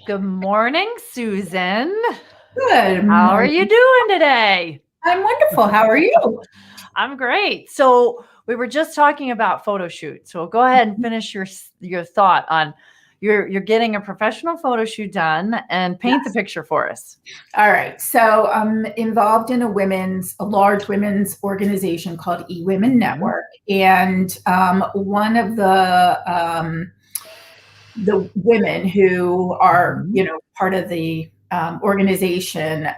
Good morning, Susan. Good How are morning. you doing today? I'm wonderful. How are you? I'm great. So we were just talking about photo shoot. So go ahead and finish your thought on you're getting a professional photo shoot done and paint the Yes. picture for us. All right. So I'm involved in a large women's organization called eWomen Mhm. Network, and one of the women who are Mhm. part of the organization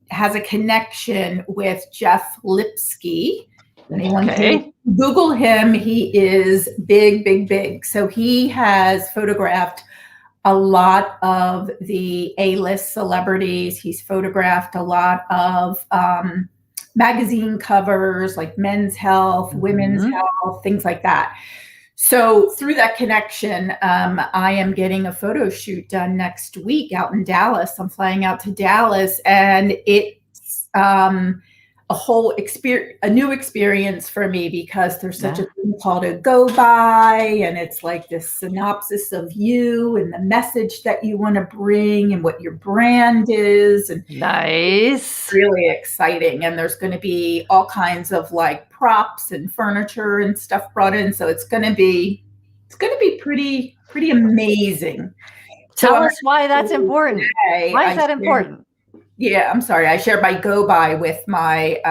has a connection with Jeff Lipsky. Anyone can Okay. Google him. He is big, big, big. So he has photographed a lot of the A-list celebrities. He's photographed a lot of magazine covers like Men's Health, Women's Mhm. Health, things like that. So through that connection, I am getting a photo shoot done next week out in Dallas. I'm flying out to Dallas, and it's a new experience for me because there's such a Yeah. thing called a go by, and it's like this synopsis of you and the message that you want to bring and what your brand is, and Nice. really exciting. And there's going to be all kinds of like props and furniture and stuff brought in, so it's going to be pretty amazing. So Tell I'm us why that's important. today Why is I that shared important? yeah, I'm sorry. I shared my go by with my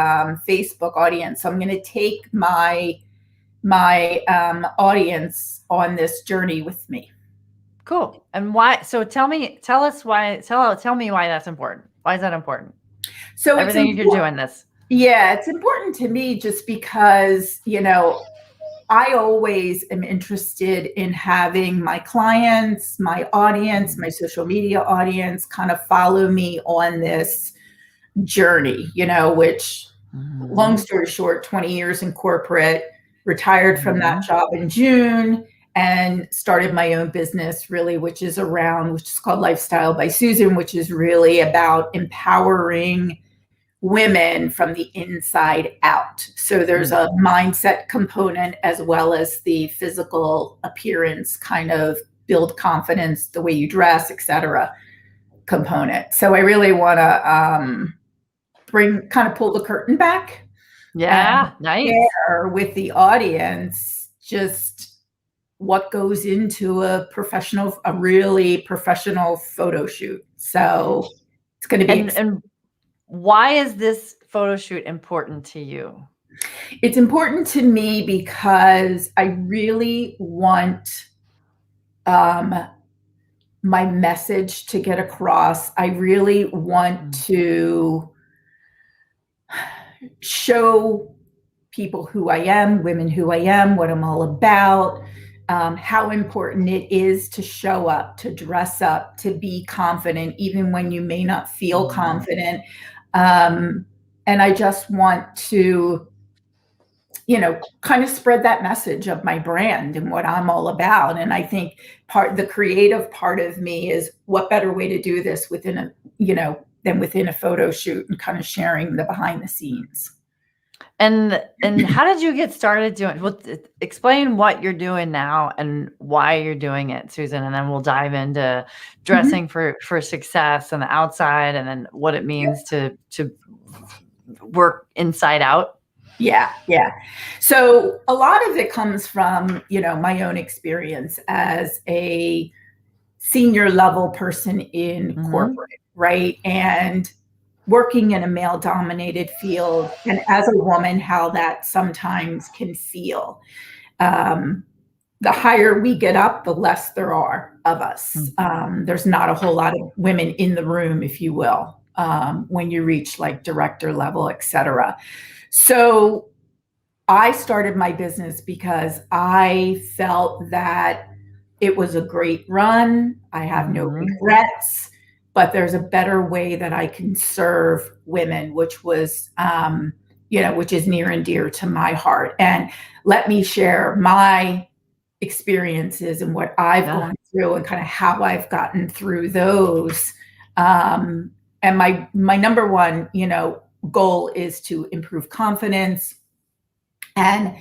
Facebook audience. So I'm going to take my audience on this journey with me. Cool. And why? So tell us why. Tell me why that's important. Why is that important? So it's Everything you're important. doing this. Yeah, it's important to me just because, I always am interested in having my clients, my audience, my social media audience kind of follow me on this journey, which, long Mhm. story short, 20 years in corporate, retired from that Mhm. job in June, and started my own business, really, which is called Lifestyle by Susan, which is really about empowering women from the inside out. So there's Mm. a mindset component as well as the physical appearance, kind of build confidence, the way you dress, etc. component. So I really want to pull the curtain back and Yeah, nice. share with the audience just what goes into a really professional photo shoot. So it's going to be And why is this photo shoot important to you? It's important to me because I really want um, my message to get across. I really want Mm. to show people who I am, women who I am, what I'm all about, how important it is to show up, to dress up, to be confident, even when you may not feel Mhm. confident. And I just want to kind of spread that message of my brand and what I'm all about. And I think the creative part of me is, what better way to do this than within a photo shoot and kind of sharing the behind the scenes. And how did you get started doing? Well, explain what you're doing now and why you're doing it, Susan, and then we'll dive into Mhm. dressing for success and the outside, and then what it means to work inside out. Yeah, yeah. So a lot of it comes from, my own experience as a senior level person in Mhm. corporate, right? And working in a male dominated field, and as a woman, how that sometimes can feel. Um, the higher we get up, the less there are of us. Mm. There's not a whole lot of women in the room, if you will, when you reach like director level, et cetera. So I started my business because I felt that it was a great run. I have no Mhm. regrets, but there's a better way that I can serve women, which is near and dear to my heart. And let me share my experiences and what I've Yeah. gone through and kind of how I've gotten through those. And my number one, goal is to improve confidence and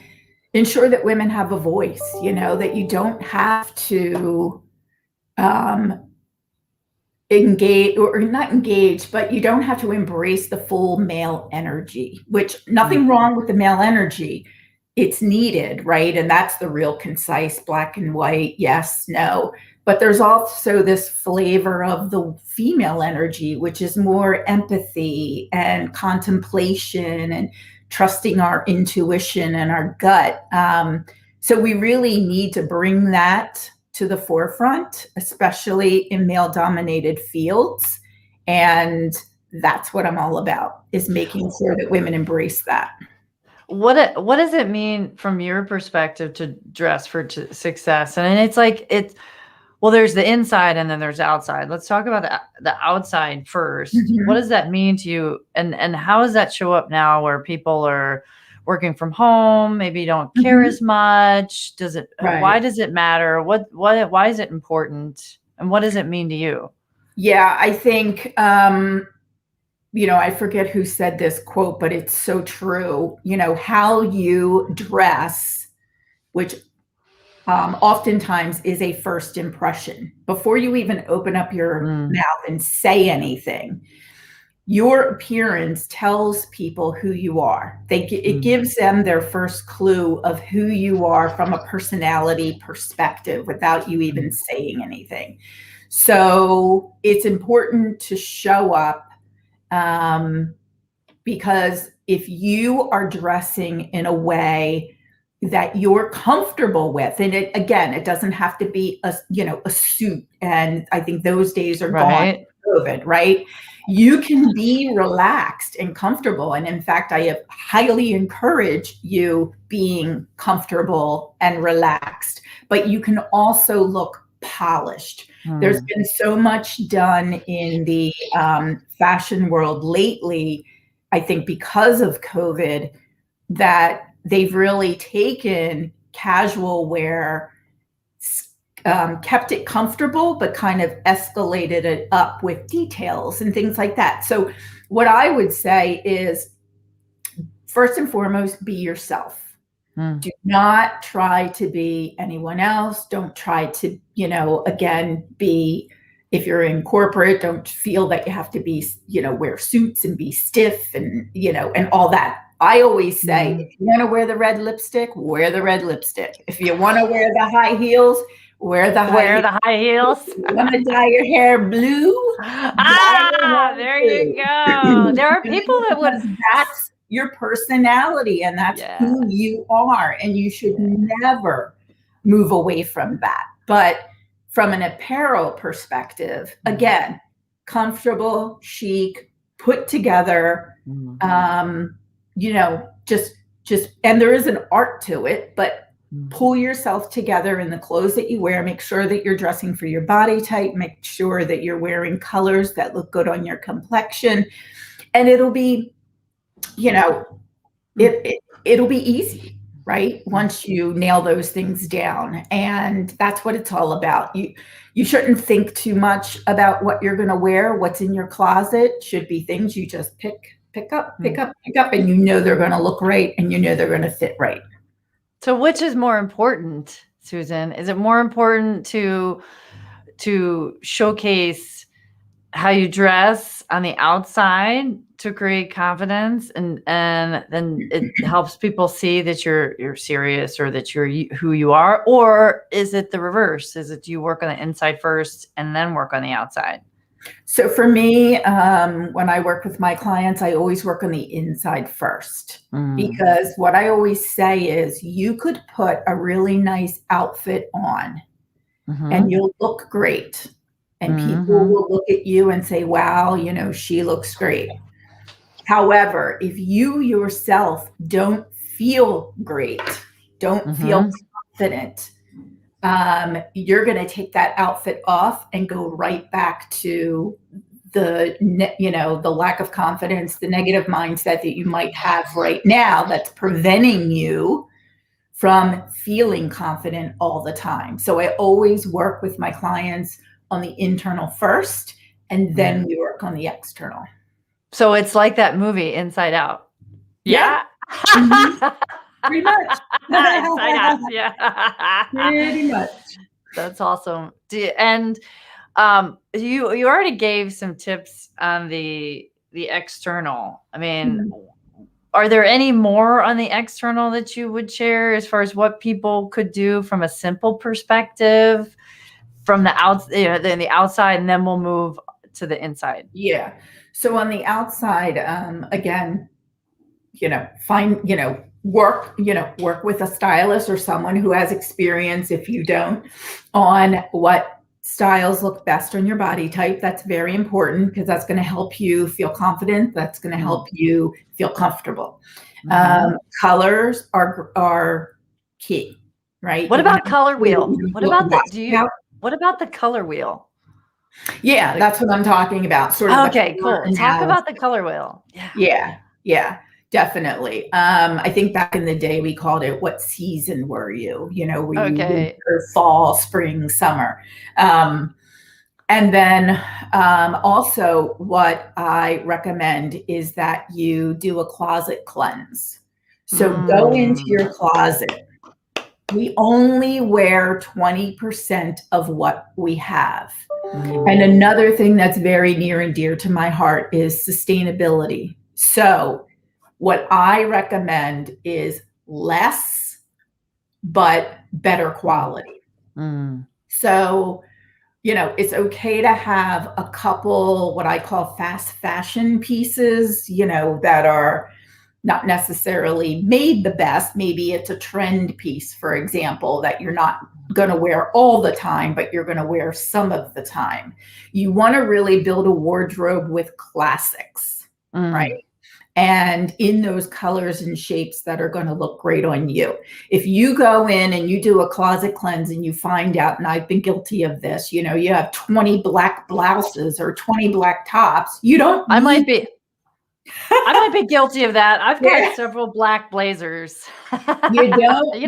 ensure that women have a voice, that you don't have to um, engage, or not engage, but you don't have to embrace the full male energy, which nothing wrong with the male energy. It's needed, right? And that's the real concise black and white, yes, no. But there's also this flavor of the female energy, which is more empathy and contemplation and trusting our intuition and our gut. So we really need to bring that to the forefront, especially in male dominated fields. And that's what I'm all about, is making sure that women embrace that. What does it mean from your perspective to dress for success? And it's like, well, there's the inside and then there's outside. Let's talk about the outside first. Mhm. What does that mean to you? And how does that show up now where people are working from home, maybe don't care Mhm. as much? Why Right. does it matter? Why is it important? And what does it mean to you? Yeah, I think, I forget who said this quote, but it's so true. How you dress, which oftentimes is a first impression. Before you even open up your mouth and say anything, your appearance tells people who you are. It gives them their first clue of who you are from a personality perspective without you even saying anything. So it's important to show up, because if you are dressing in a way that you're comfortable with, and it doesn't have to be a suit, and I think those days are gone. Right. COVID, right? You can be relaxed and comfortable. And in fact, I highly encourage you being comfortable and relaxed, but you can also look polished. There's been so much done in the fashion world lately, I think because of COVID, that they've really taken casual wear, kept it comfortable, but kind of escalated it up with details and things like that. So what I would say is, first and foremost, be yourself. Do not try to be anyone else. Don't try to, again, if you're in corporate, don't feel that you have to be, wear suits and be stiff and, and all that. I always say, if you want to wear the red lipstick, wear the red lipstick. If you want to wear the high heels, wear the high heels. If you want to dye your hair blue, There you go. There are people that would. That's your personality and that's who you are. And you should never move away from that. But from an apparel perspective, again, comfortable, chic, put together, just, and there is an art to it, but pull yourself together in the clothes that you wear. Make sure that you're dressing for your body type. Make sure that you're wearing colors that look good on your complexion. And it'll be, it'll be easy, right? Once you nail those things down. And that's what it's all about. You shouldn't think too much about what you're going to wear. What's in your closet should be things you just pick up, and they're going to look right, and they're going to fit right. So which is more important, Susan? Is it more important to showcase how you dress on the outside to create confidence, and then it helps people see that you're serious, or that you're who you are? Or is it the reverse? Is it you work on the inside first and then work on the outside? So for me, when I work with my clients, I always work on the inside first, because what I always say is, you could put a really nice outfit on and you'll look great. And people will look at you and say, wow, she looks great. However, if you yourself don't feel great, don't feel confident, you're going to take that outfit off and go right back to the lack of confidence, the negative mindset that you might have right now that's preventing you from feeling confident all the time. So I always work with my clients on the internal first, and then we work on the external. So it's like that movie, Inside Out. Yeah. Pretty much. Inside Out. Yeah. Pretty much. That's awesome. And You already gave some tips on the external. I mean, are there any more on the external that you would share as far as what people could do from a simple perspective from the then the outside, and then we'll move to the inside? Yeah. So on the outside, again, find, work with a stylist or someone who has experience, if you don't, on what styles look best on your body type. That's very important because that's going to help you feel confident. That's going to help you feel comfortable. Colors are key, right? What about color wheel? What about the color wheel? Yeah, that's what I'm talking about. Sort of. Okay, cool. Talk about the color wheel. Yeah, definitely. I think back in the day we called it, what season were you? Were you winter, fall, spring, summer? And then also what I recommend is that you do a closet cleanse. So go into your closet. We only wear 20% of what we have. And another thing that's very near and dear to my heart is sustainability. So what I recommend is less, but better quality. So, it's okay to have a couple, what I call fast fashion pieces, that are not necessarily made the best. Maybe it's a trend piece, for example, that you're not going to wear all the time, but you're going to wear some of the time. You want to really build a wardrobe with classics, right? And in those colors and shapes that are going to look great on you. If you go in and you do a closet cleanse and you find out, and I've been guilty of this, you have 20 black blouses or 20 black tops, you don't I might be guilty of that. I've got several black blazers. You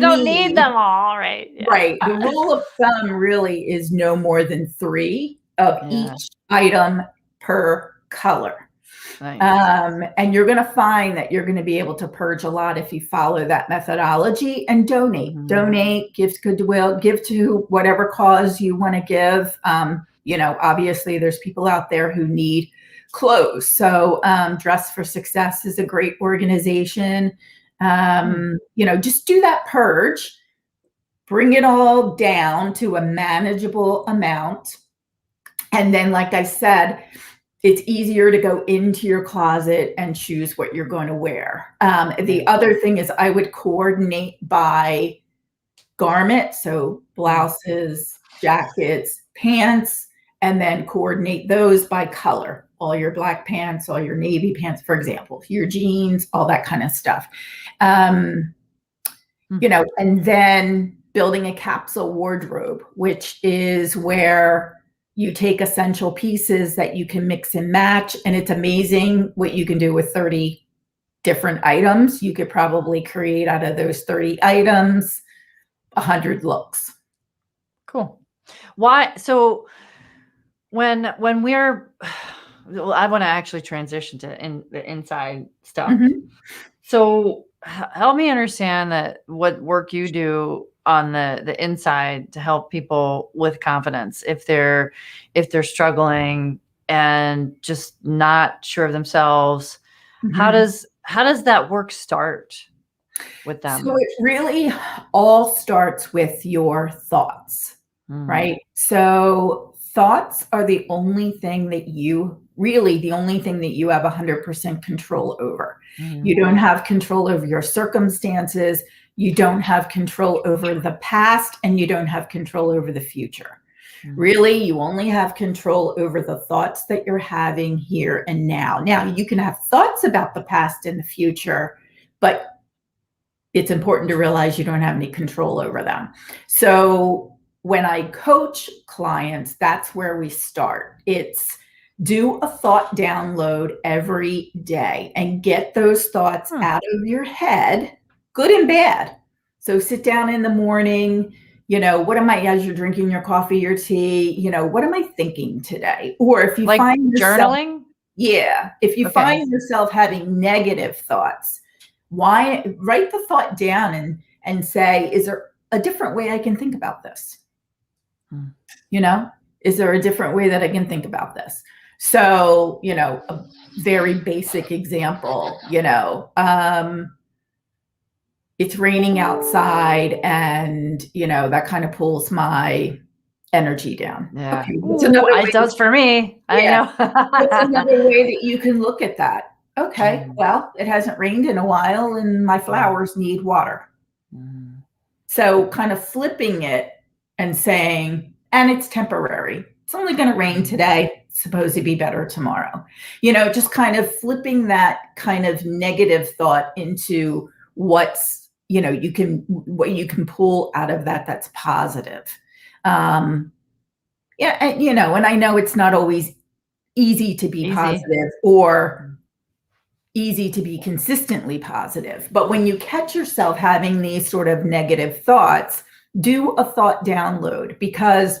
don't need them all, right? Yeah. Right. The rule of thumb really is no more than 3 of each item per color. Nice. And you're going to find that you're going to be able to purge a lot if you follow that methodology, and donate, give to goodwill, give to whatever cause you want to give. Obviously there's people out there who need clothes. So Dress for Success is a great organization. Just do that purge, bring it all down to a manageable amount. And then, like I said, it's easier to go into your closet and choose what you're going to wear. The other thing is I would coordinate by garment. So blouses, jackets, pants, and then coordinate those by color. All your black pants, all your navy pants, for example, your jeans, all that kind of stuff. And then building a capsule wardrobe, which is where you take essential pieces that you can mix and match. And it's amazing what you can do with 30 different items. You could probably create out of those 30 items, 100 looks. Cool. Why? So when we're, I want to actually transition to the inside stuff. So help me understand that what work you do on the inside to help people with confidence if they're struggling and just not sure of themselves. How does that work start with them? So it really all starts with your thoughts, right? So thoughts are the only thing that you have 100% control over. You don't have control over your circumstances. You don't have control over the past, and you don't have control over the future. Really, you only have control over the thoughts that you're having here and now. Now, you can have thoughts about the past and the future, but it's important to realize you don't have any control over them. So when I coach clients, that's where we start. It's do a thought download every day and get those thoughts out of your head, good and bad. So sit down in the morning, as you're drinking your coffee or tea, what am I thinking today? Or if you find yourself journaling? Yeah. If you find yourself having negative thoughts, write the thought down and say, is there a different way I can think about this? Is there a different way that I can think about this? So, a very basic example, it's raining outside and, that kind of pulls my energy down. Yeah. Okay, It does for me. I Yeah. know. What's another way that you can look at that? Okay, well, it hasn't rained in a while and my flowers need water. So kind of flipping it and saying, and it's temporary. It's only going to rain today. It's supposed to be better tomorrow. Just kind of flipping that kind of negative thought into what's, what you can pull out of that that's positive. Yeah, and I know it's not always easy to be positive or easy to be consistently positive. But when you catch yourself having these sort of negative thoughts, do a thought download, because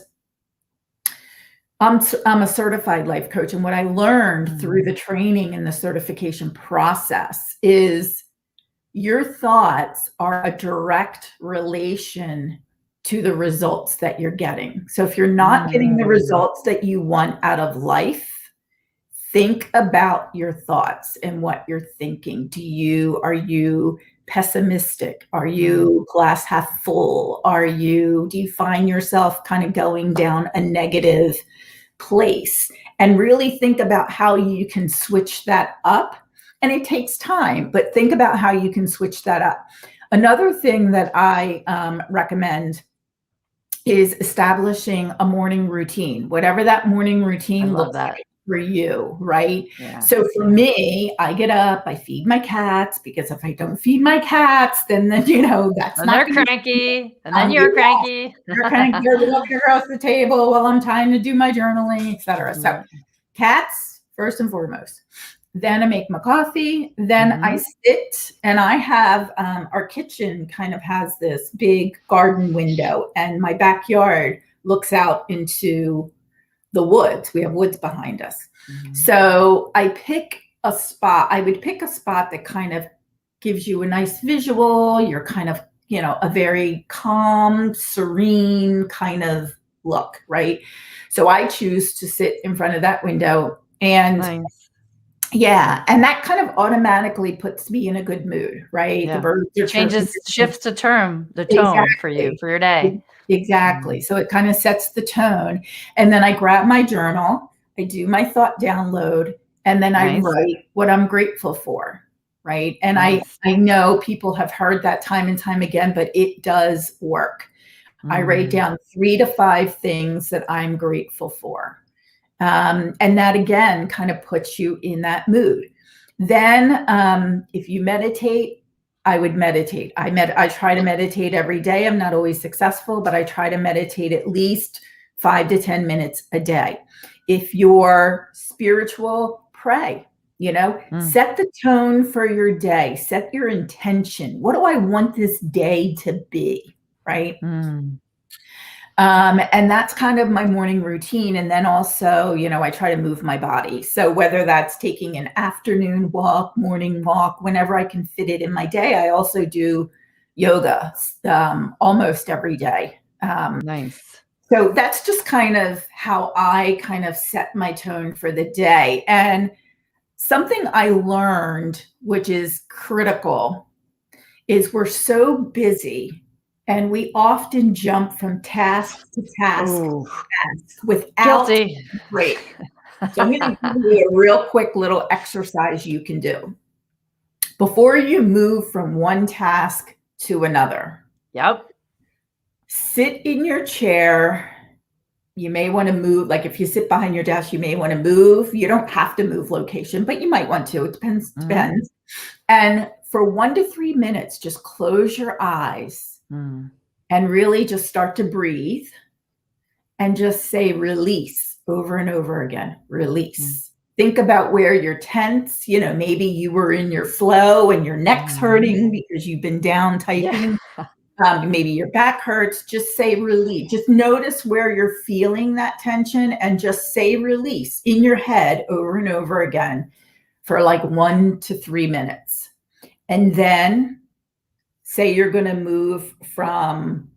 I'm a certified life coach. And what I learned through the training and the certification process is your thoughts are a direct relation to the results that you're getting. So if you're not getting the results that you want out of life, think about your thoughts and what you're thinking. Are you pessimistic? Are you glass half full? Do you find yourself kind of going down a negative place? And really think about how you can switch that up. And it takes time, but think about how you can switch that up. Another thing that I recommend is establishing a morning routine, whatever that morning routine looks like for you, right? Yeah. So for me, I get up, I feed my cats, because if I don't feed my cats, then that's and not they're cranky, and then you're cranky. They're kind of looking across the table while I'm trying to do my journaling, etc. So cats first and foremost. Then I make my coffee. Then I sit, and I have our kitchen kind of has this big garden window, and my backyard looks out into the woods. We have woods behind us. So I pick a spot. I would pick a spot that kind of gives you a nice visual. You're kind of, a very calm, serene kind of look, right? So I choose to sit in front of that window, and yeah, and that kind of automatically puts me in a good mood, right? Yeah. The birds are shifts the tone for you, for your day. Exactly. So it kind of sets the tone. And then I grab my journal, I do my thought download, and then I write what I'm grateful for, right? And I know people have heard that time and time again, but it does work. I write down 3 to 5 things that I'm grateful for. And that, again, kind of puts you in that mood. Then if you meditate, I would meditate. I try to meditate every day. I'm not always successful, but I try to meditate at least 5 to 10 minutes a day. If you're spiritual, pray. Set the tone for your day. Set your intention. What do I want this day to be, right? And that's kind of my morning routine. And then also, I try to move my body. So whether that's taking an afternoon walk, morning walk, whenever I can fit it in my day, I also do yoga almost every day. Nice. So that's just kind of how I kind of set my tone for the day. And something I learned, which is critical, is we're so busy, and we often jump from task to task without a break. So I'm going to give you a real quick little exercise you can do. Before you move from one task to another. Sit in your chair. You may want to move, like if you sit behind your desk, you may want to move. You don't have to move location, but you might want to. It depends. And for 1 to 3 minutes, just close your eyes and really just start to breathe and just say release over and over again. Release. Think about where you're tense. Maybe you were in your flow and your neck's hurting because you've been down typing. Maybe your back hurts. Just say release. Just notice where you're feeling that tension and just say release in your head over and over again for like 1 to 3 minutes. And then say you're going to move from,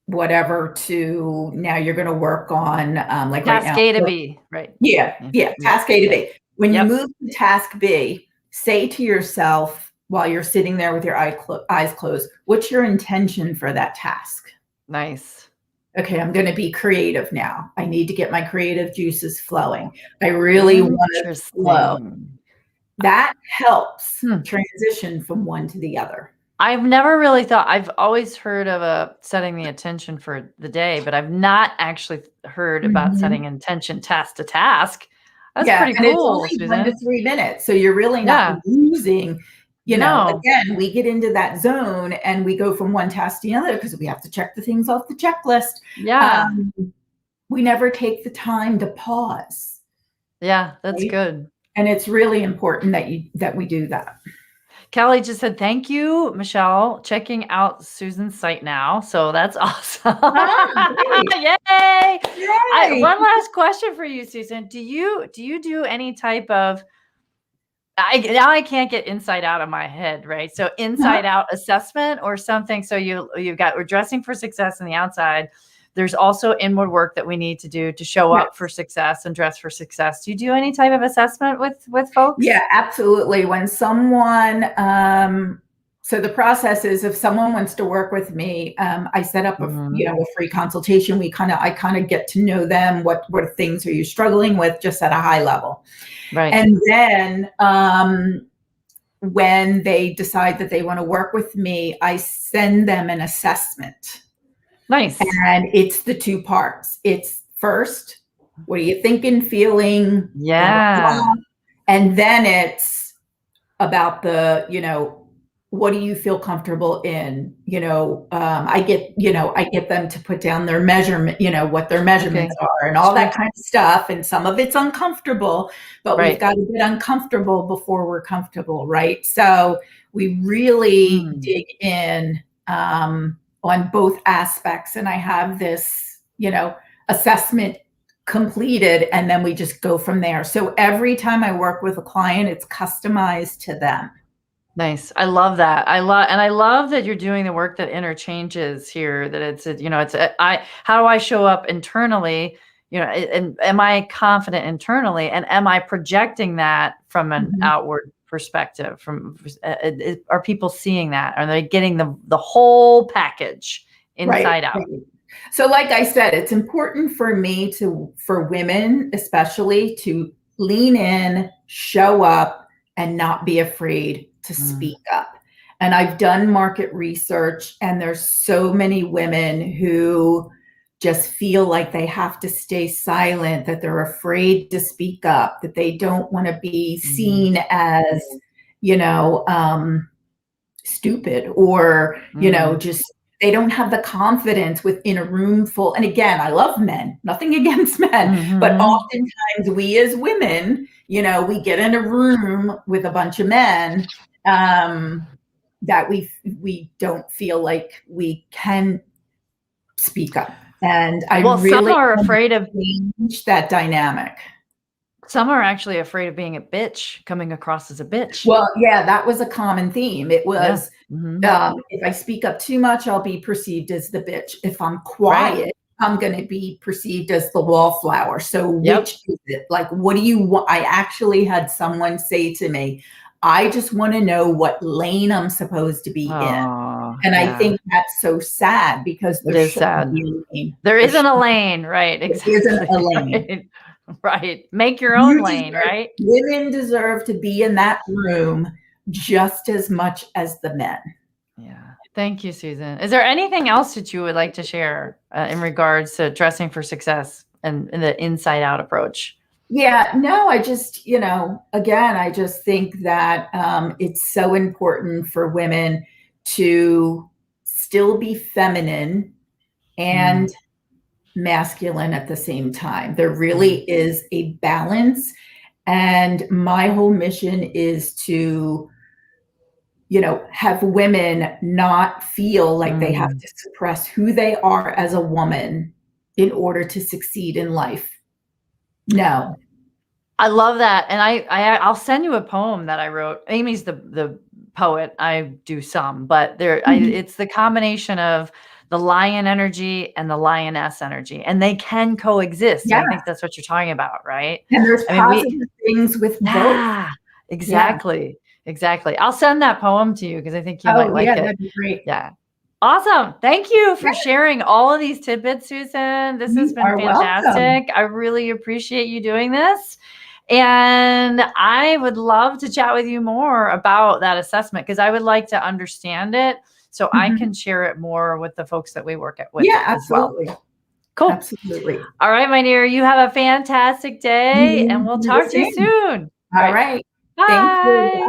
whatever to now you're going to work on like right Task now. A to B, right? Yeah, Yep. task A to Yep. B. When you Yep. move to task B, say to yourself while you're sitting there with your eyes closed, what's your intention for that task? Nice. Okay, I'm going to be creative now. I need to get my creative juices flowing. I really want to flow. Interesting. That helps transition from one to the other. I've never really thought, I've always heard of setting the intention for the day, but I've not actually heard about setting intention task to task. That's Yeah, pretty and it's cool, only 1 to Susan. 3 minutes, so you're really Yeah. not losing, No. again, we get into that zone and we go from one task to the other because we have to check the things off the checklist. Yeah. We never take the time to pause. Yeah, that's Right? good. And it's really important that we do that. Kelly just said, thank you, Michelle. Checking out Susan's site now. So that's awesome. Yay. One last question for you, Susan. Do you do any type of, now I can't get inside out of my head, right? So inside out assessment or something. So we're dressing for success on the outside. There's also inward work that we need to do to show up for success and dress for success. Do you do any type of assessment with folks? Yeah, absolutely. When someone, so the process is if someone wants to work with me, I set up a free consultation. I kind of get to know them. What things are you struggling with, just at a high level, right? And then when they decide that they want to work with me, I send them an assessment. Nice. And it's the two parts. It's first, what are you thinking, feeling? Yeah. And then it's about what do you feel comfortable in? I get them to put down their measurement, what their measurements are and all that kind of stuff. And some of it's uncomfortable, but we've got to get uncomfortable before we're comfortable, right? So we really dig in on both aspects. And I have this, assessment completed, and then we just go from there. So every time I work with a client, it's customized to them. Nice. I love that. I love that you're doing the work that interchanges here, that how do I show up internally, and am I confident internally, and am I projecting that from an outward perspective? Are people seeing that? Are they getting the whole package inside out? Right. So like I said, it's important for me for women especially, to lean in, show up, and not be afraid to speak up. And I've done market research, and there's so many women who just feel like they have to stay silent, that they're afraid to speak up, that they don't want to be seen as, stupid, or, just they don't have the confidence within a room full. And again, I love men, nothing against men, but oftentimes we as women, we get in a room with a bunch of men that we don't feel like we can speak up. And I really some are afraid of change that dynamic. Some are actually afraid of being a bitch, coming across as a bitch. Well, yeah, that was a common theme. It was, if I speak up too much, I'll be perceived as the bitch. If I'm quiet, I'm going to be perceived as the wallflower. So which is it? Like, what do you want? I actually had someone say to me, I just want to know what lane I'm supposed to be in. And I think that's so sad, because it is sad. There isn't a lane, right? Exactly. There isn't a lane. Right. Make your own lane, right? Women deserve to be in that room just as much as the men. Yeah. Thank you, Susan. Is there anything else that you would like to share in regards to dressing for success and the inside out approach? Yeah, no, I just, again, I just think that it's so important for women to still be feminine and masculine at the same time. There really is a balance. And my whole mission is to, have women not feel like they have to suppress who they are as a woman in order to succeed in life. No. I love that. And I'll send you a poem that I wrote. Amy's the poet. I do some, but it's the combination of the lion energy and the lioness energy, and they can coexist. Yeah. And I think that's what you're talking about, right? And there's I mean, positive things with both. yeah, exactly. Exactly. I'll send that poem to you because I think you might Oh, like yeah, it. that'd be great. Yeah. Awesome. Thank you for Yeah. sharing all of these tidbits, Susan. This has You been are welcome. fantastic. I really appreciate you doing this. And I would love to chat with you more about that assessment because I would like to understand it so I Mhm. can share it more with the folks that we work with Yeah, as well. absolutely. Cool. Absolutely. All right, my dear. You have a fantastic day, and we'll You do the talk to you same. soon. All right. Thank you. Bye.